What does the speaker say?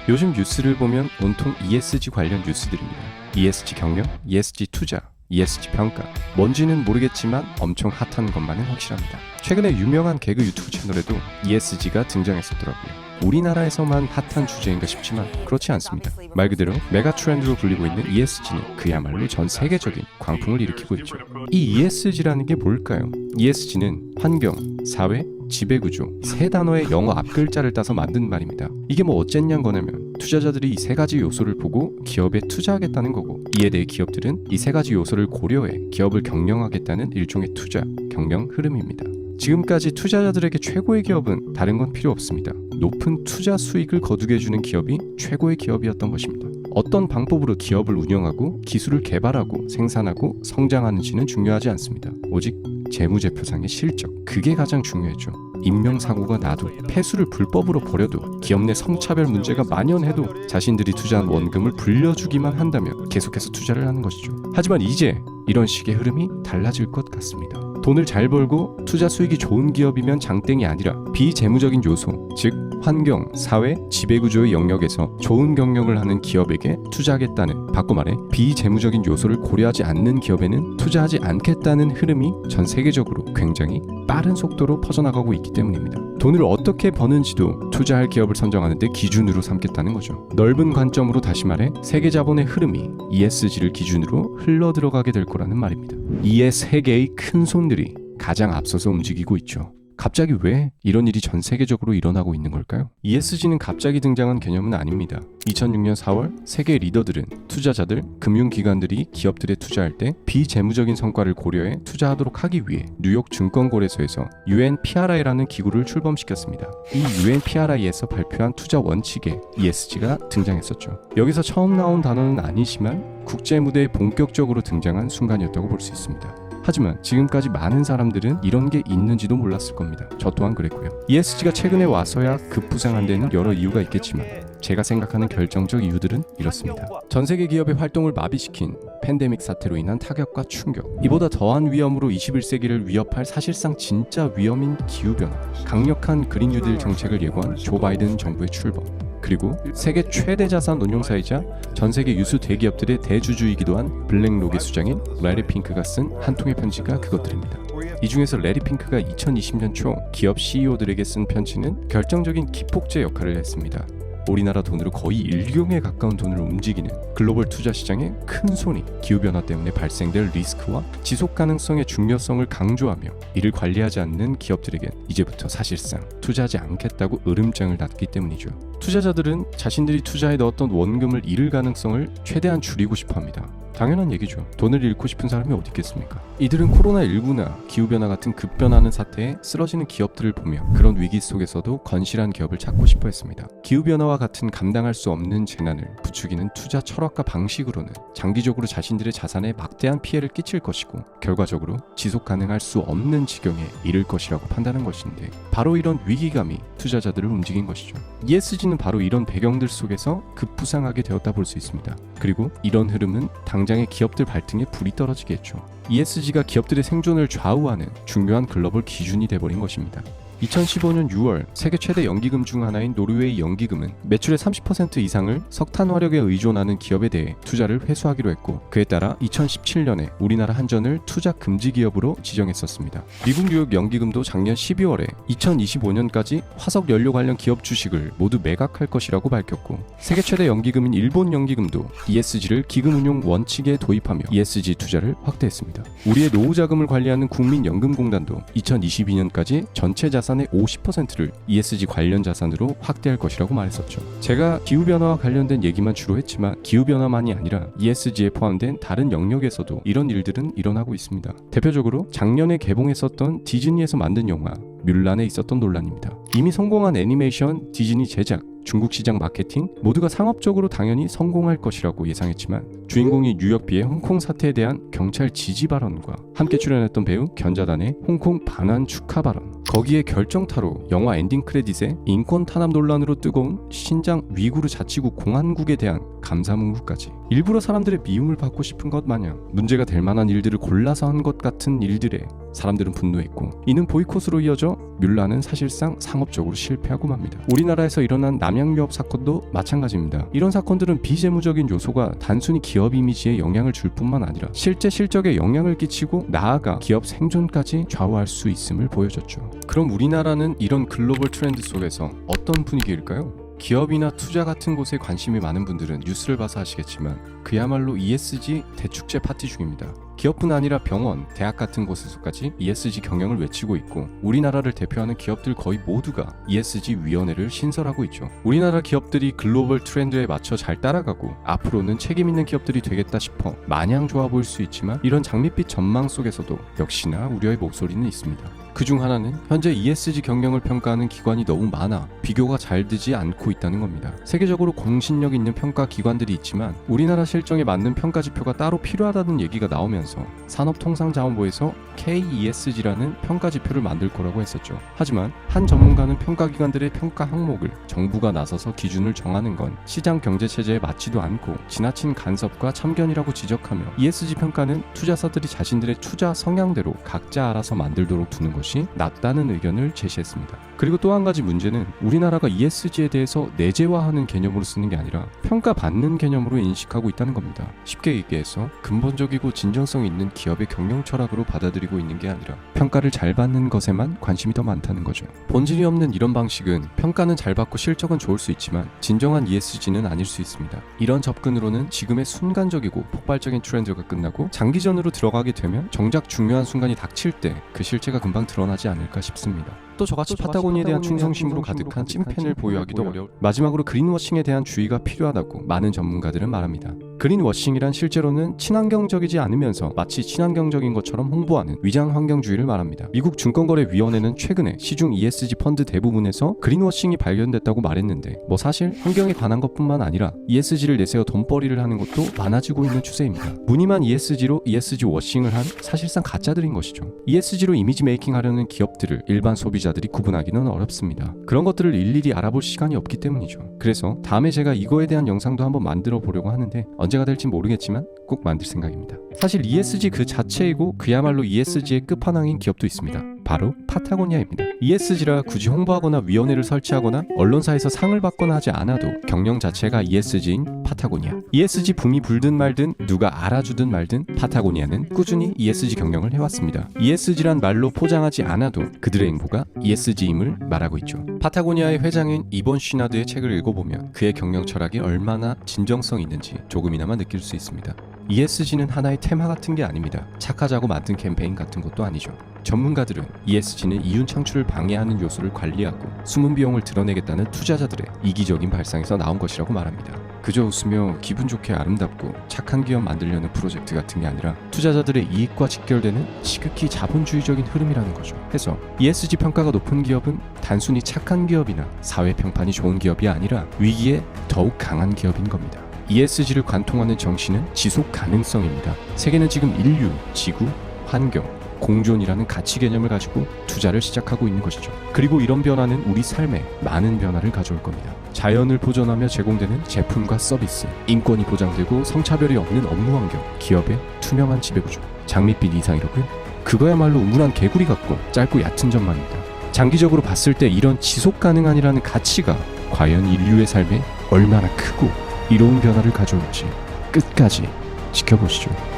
요즘 뉴스를 보면 온통 ESG 관련 뉴스들입니다. ESG 경영, ESG 투자, ESG 평가. 뭔지는 모르겠지만 엄청 핫한 것만은 확실합니다. 최근에 유명한 개그 유튜브 채널에도 ESG가 등장했었더라고요. 우리나라에서만 핫한 주제인가 싶지만 그렇지 않습니다. 말 그대로 메가 트렌드로 불리고 있는 ESG는 그야말로 전 세계적인 광풍을 일으키고 있죠. 이 ESG라는 게 뭘까요? ESG는 환경, 사회, 지배구조 세 단어의 영어 앞글자를 따서 만든 말입니다. 이게 뭐 어쨌냐는 거냐면 투자자들이 이 세 가지 요소를 보고 기업에 투자하겠다는 거고, 이에 대해 기업들은 이 세 가지 요소를 고려해 기업을 경영하겠다는 일종의 투자, 경영 흐름입니다. 지금까지 투자자들에게 최고의 기업은 다른 건 필요 없습니다. 높은 투자 수익을 거두게 해주는 기업이 최고의 기업이었던 것입니다. 어떤 방법으로 기업을 운영하고 기술을 개발하고 생산하고 성장하는지는 중요하지 않습니다. 오직 재무제표상의 실적, 그게 가장 중요했죠. 인명사고가 나도, 폐수를 불법으로 버려도, 기업 내 성차별 문제가 만연해도 자신들이 투자한 원금을 불려주기만 한다면 계속해서 투자를 하는 것이죠. 하지만 이제 이런 식의 흐름이 달라질 것 같습니다. 돈을 잘 벌고 투자 수익이 좋은 기업이면 장땡이 아니라 비재무적인 요소, 즉 환경, 사회, 지배구조의 영역에서 좋은 경영을 하는 기업에게 투자하겠다는, 바꿔 말해 비재무적인 요소를 고려하지 않는 기업에는 투자하지 않겠다는 흐름이 전 세계적으로 굉장히 빠른 속도로 퍼져나가고 있기 때문입니다. 돈을 어떻게 버는지도 투자할 기업을 선정하는 데 기준으로 삼겠다는 거죠. 넓은 관점으로 다시 말해 세계 자본의 흐름이 ESG를 기준으로 흘러들어가게 될 거라는 말입니다. 이에 세계의 큰 손들이 가장 앞서서 움직이고 있죠. 갑자기 왜 이런 일이 전 세계적으로 일어나고 있는 걸까요? ESG는 갑자기 등장한 개념은 아닙니다. 2006년 4월 세계 리더들은 투자자들, 금융기관들이 기업들에 투자할 때 비재무적인 성과를 고려해 투자하도록 하기 위해 뉴욕 증권거래소에서 UNPRI라는 기구를 출범시켰습니다. 이 UNPRI에서 발표한 투자 원칙에 ESG가 등장했었죠. 여기서 처음 나온 단어는 아니지만 국제 무대에 본격적으로 등장한 순간이었다고 볼 수 있습니다. 하지만 지금까지 많은 사람들은 이런 게 있는지도 몰랐을 겁니다. 저 또한 그랬고요. ESG가 최근에 와서야 급부상한 데는 여러 이유가 있겠지만 제가 생각하는 결정적 이유들은 이렇습니다. 전 세계 기업의 활동을 마비시킨 팬데믹 사태로 인한 타격과 충격, 이보다 더한 위험으로 21세기를 위협할 사실상 진짜 위험인 기후변화, 강력한 그린 뉴딜 정책을 예고한 조 바이든 정부의 출범, 그리고 세계 최대 자산 운용사이자 전 세계 유수 대기업들의 대주주이기도 한 블랙록의 수장인 래리 핑크가 쓴 한 통의 편지가 그것들입니다. 이 중에서 래리 핑크가 2020년 초 기업 CEO들에게 쓴 편지는 결정적인 기폭제 역할을 했습니다. 우리나라 돈으로 거의 1경에 가까운 돈을 움직이는 글로벌 투자 시장의 큰 손이 기후변화 때문에 발생될 리스크와 지속 가능성의 중요성을 강조하며 이를 관리하지 않는 기업들에겐 이제부터 사실상 투자하지 않겠다고 으름장을 놨기 때문이죠. 투자자들은 자신들이 투자에 넣었던 원금을 잃을 가능성을 최대한 줄이고 싶어합니다. 당연한 얘기죠. 돈을 잃고 싶은 사람이 어디 있겠습니까? 이들은 코로나19나 기후변화 같은 급변하는 사태에 쓰러지는 기업들을 보며 그런 위기 속에서도 건실한 기업을 찾고 싶어 했습니다. 기후변화와 같은 감당할 수 없는 재난을 부추기는 투자 철학과 방식으로는 장기적으로 자신들의 자산에 막대한 피해를 끼칠 것이고 결과적으로 지속 가능할 수 없는 지경에 이를 것이라고 판단한 것인데, 바로 이런 위기감이 투자자들을 움직인 것이죠. ESG는 바로 이런 배경들 속에서 급부상하게 되었다 볼 수 있습니다. 그리고 이런 흐름은 당장의 기업들 발등에 불이 떨어지게 했죠. ESG가 기업들의 생존을 좌우하는 중요한 글로벌 기준이 돼버린 것입니다. 2015년 6월 세계 최대 연기금 중 하나인 노르웨이 연기금은 매출의 30% 이상을 석탄 화력에 의존하는 기업에 대해 투자를 회수하기로 했고, 그에 따라 2017년에 우리나라 한전을 투자 금지 기업으로 지정했었습니다. 미국 뉴욕 연기금도 작년 12월에 2025년까지 화석 연료 관련 기업 주식을 모두 매각할 것이라고 밝혔고, 세계 최대 연기금인 일본 연기금도 ESG를 기금 운용 원칙에 도입하며 ESG 투자를 확대했습니다. 우리의 노후 자금을 관리하는 국민연금공단도 2022년까지 전체 자산의 50%를 ESG 관련 자산으로 확대할 것이라고 말했었죠. 제가 기후변화와 관련된 얘기만 주로 했지만 기후변화만이 아니라 ESG에 포함된 다른 영역에서도 이런 일들은 일어나고 있습니다. 대표적으로 작년에 개봉했었던 디즈니에서 만든 영화 뮬란에 있었던 논란입니다. 이미 성공한 애니메이션 디즈니 제작, 중국 시장 마케팅 모두가 상업적으로 당연히 성공할 것이라고 예상했지만 주인공이 뉴욕 비해 홍콩 사태에 대한 경찰 지지 발언과 함께 출연했던 배우 견자단의 홍콩 반환 축하 발언, 거기에 결정타로 영화 엔딩 크레딧에 인권 탄압 논란으로 뜨거운 신장 위구르 자치구 공안국에 대한 감사 문구까지, 일부러 사람들의 미움을 받고 싶은 것 마냥 문제가 될 만한 일들을 골라서 한 것 같은 일들에 사람들은 분노했고, 이는 보이콧으로 이어져 뮬라는 사실상 상업적으로 실패하고 맙니다. 우리나라에서 일어난 남양유업 사건도 마찬가지입니다. 이런 사건들은 비재무적인 요소가 단순히 기업 이미지에 영향을 줄 뿐만 아니라 실제 실적에 영향을 끼치고 나아가 기업 생존까지 좌우할 수 있음을 보여줬죠. 그럼 우리나라는 이런 글로벌 트렌드 속에서 어떤 분위기일까요? 기업이나 투자 같은 곳에 관심이 많은 분들은 뉴스를 봐서 아시겠지만 그야말로 ESG 대축제 파티 중입니다. 기업뿐 아니라 병원, 대학 같은 곳에서까지 ESG 경영을 외치고 있고, 우리나라를 대표하는 기업들 거의 모두가 ESG 위원회를 신설하고 있죠. 우리나라 기업들이 글로벌 트렌드에 맞춰 잘 따라가고 앞으로는 책임 있는 기업들이 되겠다 싶어 마냥 좋아 보일 수 있지만, 이런 장밋빛 전망 속에서도 역시나 우려의 목소리는 있습니다. 그중 하나는 현재 ESG 경영을 평가하는 기관이 너무 많아 비교가 잘 되지 않고 있다는 겁니다. 세계적으로 공신력 있는 평가 기관들이 있지만 우리나라 실정에 맞는 평가 지표가 따로 필요하다는 얘기가 나오면서 산업통상자원부에서 KESG라는 평가 지표를 만들 거라고 했었죠. 하지만 한 전문가는 평가 기관들의 평가 항목을 정부가 나서서 기준을 정하는 건 시장 경제 체제에 맞지도 않고 지나친 간섭과 참견이라고 지적하며, ESG 평가는 투자사들이 자신들의 투자 성향대로 각자 알아서 만들도록 두는 것이 낫다는 의견을 제시했습니다. 그리고 또 한 가지 문제는 우리나라가 ESG에 대해서 내재화하는 개념으로 쓰는 게 아니라 평가받는 개념으로 인식하고 있다는 겁니다. 쉽게 얘기해서 근본적이고 진정성 있는 기업의 경영 철학으로 받아들이고 있는 게 아니라 평가를 잘 받는 것에만 관심이 더 많다는 거죠. 본질이 없는 이런 방식은 평가는 잘 받고 실적은 좋을 수 있지만 진정한 ESG는 아닐 수 있습니다. 이런 접근으로는 지금의 순간적이고 폭발적인 트렌드가 끝나고 장기전으로 들어가게 되면 정작 중요한 순간이 닥칠 때 그 실체가 금방 드러나지 않을까 싶습니다. 또 저같이 파타고니아에 대한 충성심으로 가득한 찐팬을 보유하기도 어려울, 마지막으로 그린워싱에 대한 주의가 필요하다고 많은 전문가들은 말합니다. 그린워싱이란 실제로는 친환경적이지 않으면서 마치 친환경적인 것처럼 홍보하는 위장환경주의를 말합니다. 미국 증권거래위원회는 최근에 시중 ESG 펀드 대부분에서 그린워싱이 발견됐다고 말했는데, 사실 환경에 관한 것뿐만 아니라 ESG를 내세워 돈벌이를 하는 것도 많아지고 있는 추세입니다. 무늬만 ESG로 ESG 워싱을 한 사실상 가짜들인 것이죠. ESG로 이미지 메이킹 하려는 기업들을 일반 소비자들이 구분하기는 어렵습니다. 그런 것들을 일일이 알아볼 시간이 없기 때문이죠. 그래서 다음에 제가 이거에 대한 영상도 한번 만들어 보려고 하는데 언제가 될지 모르겠지만 꼭 만들 생각입니다. 사실 ESG 그 자체이고 그야말로 ESG의 끝판왕인 기업도 있습니다. 바로 파타고니아입니다. ESG라 굳이 홍보하거나 위원회를 설치하거나 언론사에서 상을 받거나 하지 않아도 경영 자체가 ESG인 파타고니아. ESG 붐이 불든 말든 누가 알아주든 말든 파타고니아는 꾸준히 ESG 경영을 해왔습니다. ESG란 말로 포장하지 않아도 그들의 행보가 ESG임을 말하고 있죠. 파타고니아의 회장인 이본 쉬나드의 책을 읽어보면 그의 경영 철학이 얼마나 진정성 있는지 조금이나마 느낄 수 있습니다. ESG는 하나의 테마 같은 게 아닙니다. 착하자고 만든 캠페인 같은 것도 아니죠. 전문가들은 ESG는 이윤 창출을 방해하는 요소를 관리하고 숨은 비용을 드러내겠다는 투자자들의 이기적인 발상에서 나온 것이라고 말합니다. 그저 웃으며 기분 좋게 아름답고 착한 기업 만들려는 프로젝트 같은 게 아니라 투자자들의 이익과 직결되는 지극히 자본주의적인 흐름이라는 거죠. 해서 ESG 평가가 높은 기업은 단순히 착한 기업이나 사회 평판이 좋은 기업이 아니라 위기에 더욱 강한 기업인 겁니다. ESG를 관통하는 정신은 지속 가능성입니다. 세계는 지금 인류, 지구, 환경, 공존이라는 가치 개념을 가지고 투자를 시작하고 있는 것이죠. 그리고 이런 변화는 우리 삶에 많은 변화를 가져올 겁니다. 자연을 보존하며 제공되는 제품과 서비스, 인권이 보장되고 성차별이 없는 업무 환경, 기업의 투명한 지배구조, 장밋빛 이상이라고요? 그거야말로 우물안 개구리 같고 짧고 얕은 전망입니다. 장기적으로 봤을 때 이런 지속 가능한이라는 가치가 과연 인류의 삶에 얼마나 크고 이로운 변화를 가져올지 끝까지 지켜보시죠.